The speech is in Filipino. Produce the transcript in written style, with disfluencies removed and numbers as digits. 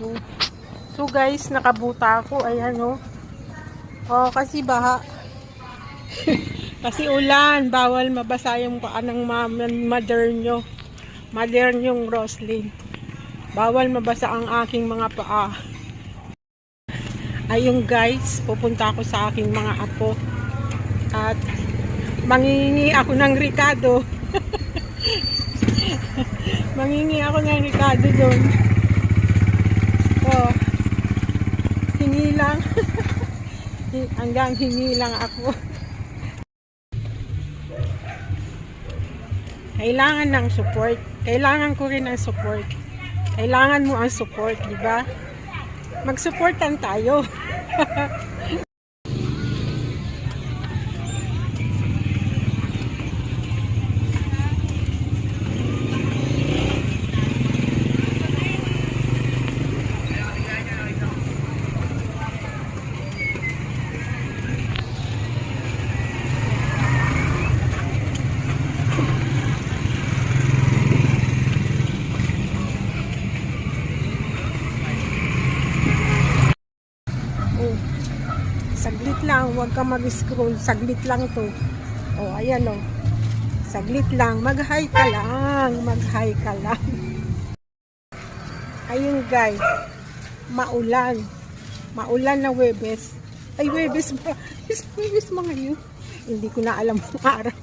So, so guys, nakabuta ako. Ayan o. Oh, kasi baha. Kasi ulan. Bawal mabasa yung paa ng mother nyo. Mother nyong Roslyn. Bawal mabasa ang aking mga paa. Ayun guys, pupunta ako sa aking mga apo. At mangingi ako ng Ricardo. Mangingi ako ng Ricardo doon. Oh, hingi lang. Hanggang hingi lang ako. Kailangan ng support. Kailangan ko rin ng support. Kailangan mo ang support, di ba? Mag-supportan tayo. Saglit lang, huwag ka mag-scroll. Saglit lang to. Oh, ayan oh. Saglit lang. Mag-hi ka lang. Mag-hi ka lang. Ayun guys. Maulan. Maulan na Webes. Ay, Webes ba? Webes mga yun. Hindi ko na alam ang araw.